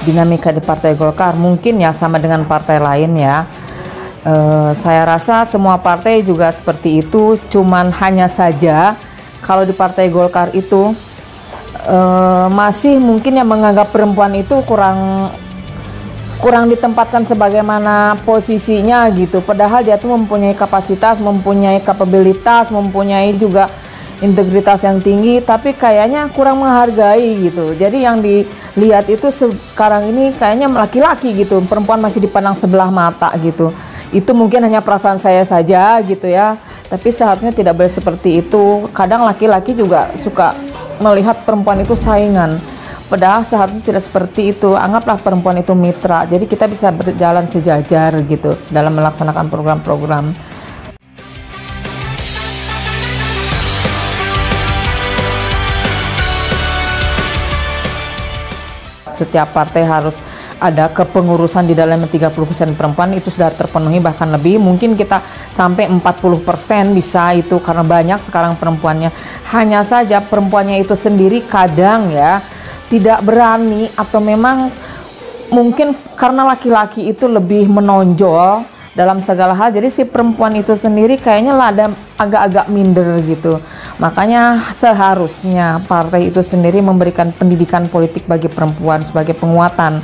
dinamika di Partai Golkar mungkin ya sama dengan partai lain ya. Saya rasa semua partai juga seperti itu, cuman hanya saja kalau di Partai Golkar itu masih mungkin yang menganggap perempuan itu kurang ditempatkan sebagaimana posisinya gitu, padahal dia tuh mempunyai kapasitas, mempunyai kapabilitas, mempunyai juga integritas yang tinggi, tapi kayaknya kurang menghargai gitu. Jadi yang dilihat itu sekarang ini kayaknya laki-laki gitu, perempuan masih dipandang sebelah mata gitu. Itu mungkin hanya perasaan saya saja gitu ya, tapi seharusnya tidak boleh seperti itu. Kadang laki-laki juga suka melihat perempuan itu saingan, padahal seharusnya tidak seperti itu. Anggaplah perempuan itu mitra, jadi kita bisa berjalan sejajar gitu dalam melaksanakan program-program. Setiap partai harus ada kepengurusan di dalamnya 30% perempuan, itu sudah terpenuhi, bahkan lebih, mungkin kita sampai 40% bisa itu, karena banyak sekarang perempuannya. Hanya saja perempuannya itu sendiri kadang ya tidak berani, atau memang mungkin karena laki-laki itu lebih menonjol dalam segala hal, jadi si perempuan itu sendiri kayaknya ada agak-agak minder gitu. Makanya seharusnya partai itu sendiri memberikan pendidikan politik bagi perempuan sebagai penguatan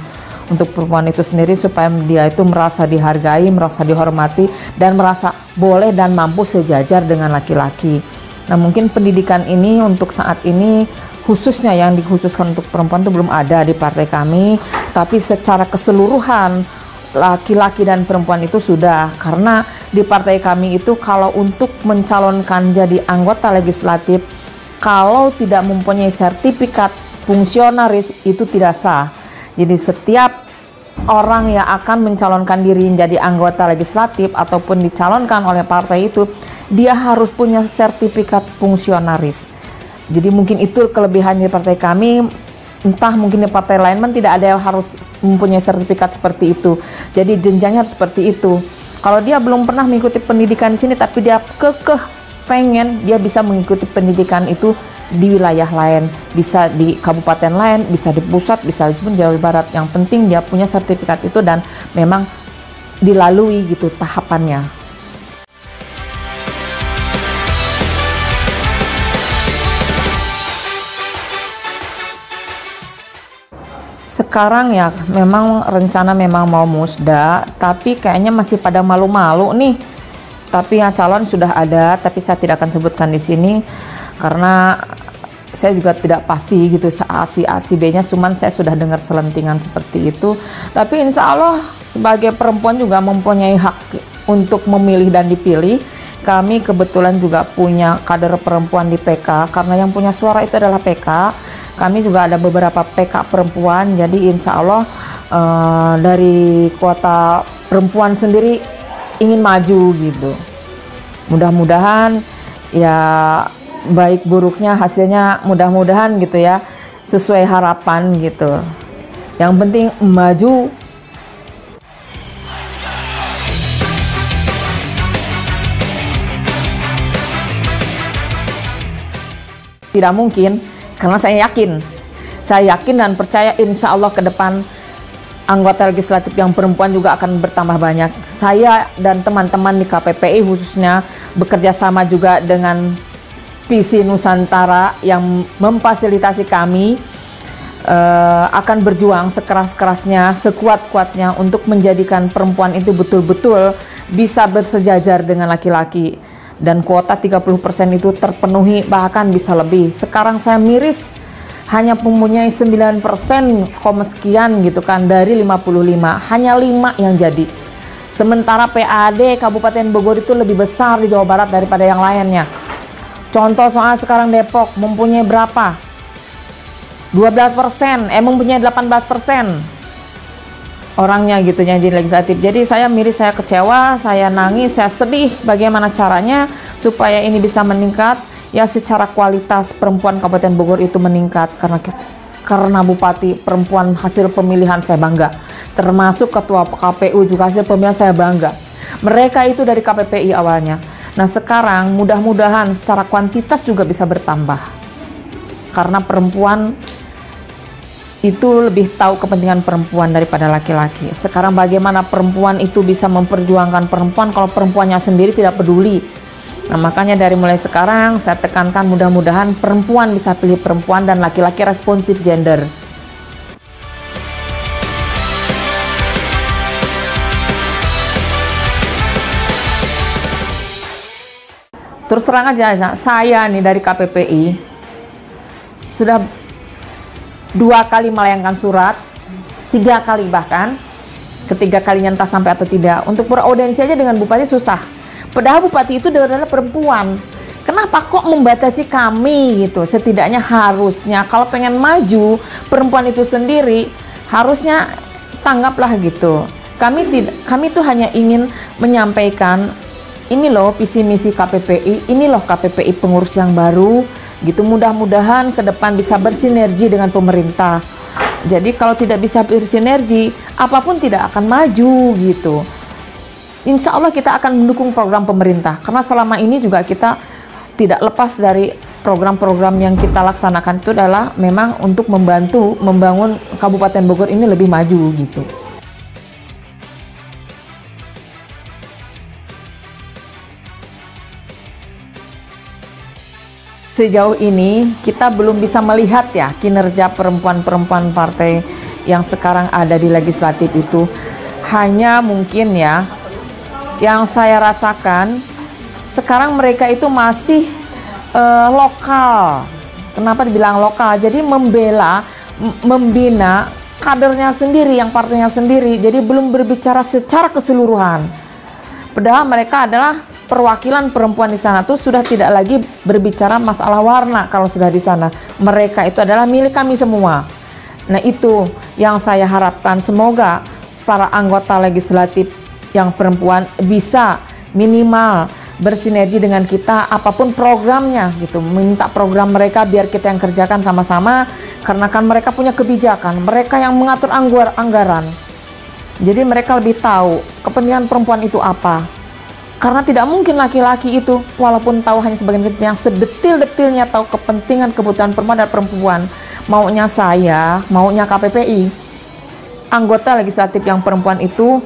untuk perempuan itu sendiri, supaya dia itu merasa dihargai, merasa dihormati, dan merasa boleh dan mampu sejajar dengan laki-laki. Nah, mungkin pendidikan ini untuk saat ini khususnya yang dikhususkan untuk perempuan itu belum ada di partai kami, tapi secara keseluruhan laki-laki dan perempuan itu sudah. Karena di partai kami itu kalau untuk mencalonkan jadi anggota legislatif, kalau tidak mempunyai sertifikat fungsionaris itu tidak sah. Jadi setiap orang yang akan mencalonkan diri menjadi anggota legislatif ataupun dicalonkan oleh partai itu, dia harus punya sertifikat fungsionaris. Jadi mungkin itu kelebihan di partai kami. Entah mungkin di partai lain kan tidak ada yang harus mempunyai sertifikat seperti itu. Jadi jenjangnya harus seperti itu. Kalau dia belum pernah mengikuti pendidikan di sini, tapi dia kekeh pengen, dia bisa mengikuti pendidikan itu di wilayah lain, bisa di kabupaten lain, bisa di pusat, bisa pun Jawa Barat. Yang penting dia punya sertifikat itu dan memang dilalui gitu tahapannya. Sekarang ya memang rencana memang mau musda, tapi kayaknya masih pada malu-malu nih. Tapi ya calon sudah ada, tapi saya tidak akan sebutkan di sini karena saya juga tidak pasti gitu A si B-nya, cuman saya sudah dengar selentingan seperti itu. Tapi insya Allah sebagai perempuan juga mempunyai hak untuk memilih dan dipilih. Kami kebetulan juga punya kader perempuan di PK, karena yang punya suara itu adalah PK. Kami juga ada beberapa PK perempuan, jadi insya Allah dari kuota perempuan sendiri ingin maju gitu. Mudah-mudahan ya baik buruknya hasilnya mudah-mudahan gitu ya sesuai harapan gitu. Yang penting maju. Tidak mungkin, karena saya yakin dan percaya insya Allah ke depan anggota legislatif yang perempuan juga akan bertambah banyak. Saya dan teman-teman di KPPI khususnya bekerja sama juga dengan Visi Nusantara yang memfasilitasi kami, akan berjuang sekeras-kerasnya, sekuat-kuatnya untuk menjadikan perempuan itu betul-betul bisa bersejajar dengan laki-laki. Dan kuota 30% itu terpenuhi, bahkan bisa lebih. Sekarang saya miris hanya mempunyai 9%, sekian gitu kan, dari 55, hanya 5 yang jadi. Sementara PAD Kabupaten Bogor itu lebih besar di Jawa Barat daripada yang lainnya. Contoh soal sekarang Depok mempunyai berapa? 12%, mempunyai 18% orangnya gitu yang jadi legislatif. Jadi saya miris, saya kecewa, saya nangis, saya sedih bagaimana caranya supaya ini bisa meningkat. Ya secara kualitas perempuan Kabupaten Bogor itu meningkat, karena bupati perempuan hasil pemilihan saya bangga, termasuk ketua KPU juga hasil pemilihan saya bangga. Mereka itu dari KPPI awalnya. Nah sekarang mudah-mudahan secara kuantitas juga bisa bertambah, karena perempuan itu lebih tahu kepentingan perempuan daripada laki-laki. Sekarang bagaimana perempuan itu bisa memperjuangkan perempuan kalau perempuannya sendiri tidak peduli. Nah, makanya dari mulai sekarang saya tekankan mudah-mudahan perempuan bisa pilih perempuan dan laki-laki responsif gender. Terus terang aja, saya nih dari KPPI sudah 2 kali melayangkan surat, 3 kali bahkan, ketiga kalinya entah sampai atau tidak. Untuk beraudiensi aja dengan Bupati susah. Padahal Bupati itu adalah perempuan. Kenapa kok membatasi kami gitu? Setidaknya harusnya kalau pengen maju perempuan itu sendiri harusnya tanggaplah gitu. Kami tuh hanya ingin menyampaikan ini loh visi misi KPPI, ini loh KPPI pengurus yang baru gitu. Mudah-mudahan ke depan bisa bersinergi dengan pemerintah. Jadi kalau tidak bisa bersinergi, apapun tidak akan maju gitu. Insya Allah kita akan mendukung program pemerintah, karena selama ini juga kita tidak lepas dari program-program yang kita laksanakan itu adalah memang untuk membantu membangun Kabupaten Bogor ini lebih maju gitu. Sejauh ini kita belum bisa melihat ya kinerja perempuan-perempuan partai yang sekarang ada di legislatif itu. Hanya mungkin ya yang saya rasakan sekarang mereka itu masih lokal. Kenapa dibilang lokal? Jadi membina kadernya sendiri, yang partainya sendiri. Jadi belum berbicara secara keseluruhan. Padahal mereka adalah perwakilan perempuan di sana tuh sudah tidak lagi berbicara masalah warna. Kalau sudah di sana, mereka itu adalah milik kami semua. Nah, itu yang saya harapkan, semoga para anggota legislatif yang perempuan bisa minimal bersinergi dengan kita apapun programnya gitu. Minta program mereka biar kita yang kerjakan sama-sama, karena kan mereka punya kebijakan, mereka yang mengatur anggaran. Jadi mereka lebih tahu kepentingan perempuan itu apa. Karena tidak mungkin laki-laki itu walaupun tahu hanya sebagian kecil, yang sedetil-detilnya tahu kepentingan kebutuhan perempuan dan perempuan. Maunya saya, maunya KPPI, anggota legislatif yang perempuan itu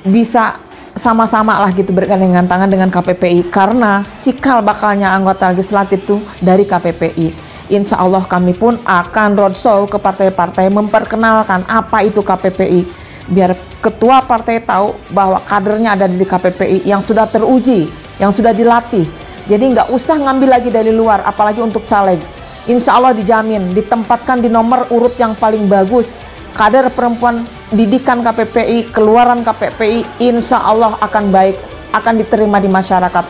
bisa sama-sama lah gitu bergandengan tangan dengan KPPI, karena cikal bakalnya anggota legislatif itu dari KPPI. Insya Allah kami pun akan roadshow ke partai-partai memperkenalkan apa itu KPPI, biar ketua partai tahu bahwa kadernya ada di KPPI yang sudah teruji, yang sudah dilatih. Jadi nggak usah ngambil lagi dari luar, apalagi untuk caleg. Insya Allah dijamin ditempatkan di nomor urut yang paling bagus. Kader perempuan didikan KPPI, keluaran KPPI, insya Allah akan baik, akan diterima di masyarakat.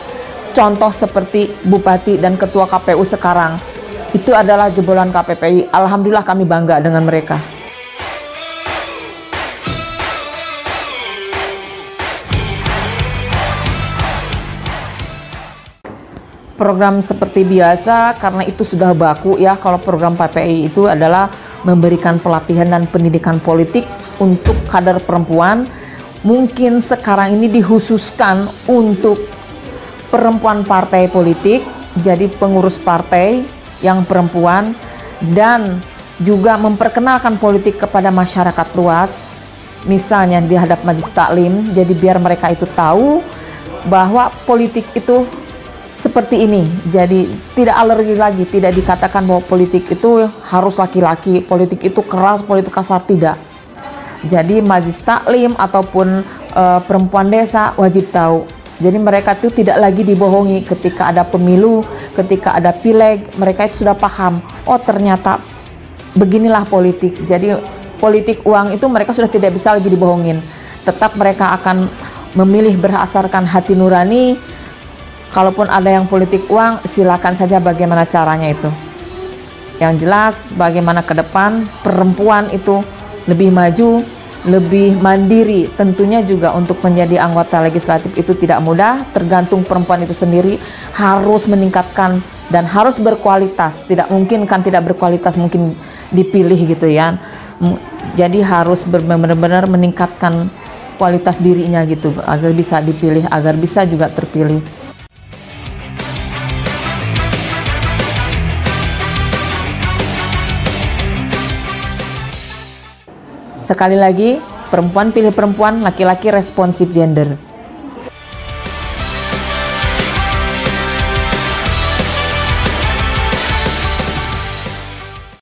Contoh seperti Bupati dan Ketua KPU sekarang, itu adalah jebolan KPPI. Alhamdulillah kami bangga dengan mereka. Program seperti biasa, karena itu sudah baku ya, kalau program KPPI itu adalah memberikan pelatihan dan pendidikan politik untuk kader perempuan. Mungkin sekarang ini dikhususkan untuk perempuan partai politik, jadi pengurus partai yang perempuan, dan juga memperkenalkan politik kepada masyarakat luas, misalnya di hadap majelis taklim. Jadi biar mereka itu tahu bahwa politik itu seperti ini, jadi tidak alergi lagi, tidak dikatakan bahwa politik itu harus laki-laki, politik itu keras, politik kasar, tidak. Jadi majelis taklim ataupun perempuan desa wajib tahu. Jadi mereka itu tidak lagi dibohongi ketika ada pemilu, ketika ada pileg, mereka itu sudah paham, oh ternyata beginilah politik. Jadi politik uang itu mereka sudah tidak bisa lagi dibohongin. Tetap mereka akan memilih berdasarkan hati nurani. Kalaupun ada yang politik uang, silakan saja bagaimana caranya itu. Yang jelas bagaimana ke depan perempuan itu lebih maju, lebih mandiri. Tentunya juga untuk menjadi anggota legislatif itu tidak mudah, tergantung perempuan itu sendiri harus meningkatkan dan harus berkualitas. Tidak mungkin kan tidak berkualitas mungkin dipilih gitu ya. Jadi harus benar-benar meningkatkan kualitas dirinya gitu agar bisa dipilih, agar bisa juga terpilih. Sekali lagi, perempuan pilih perempuan, laki-laki responsif gender.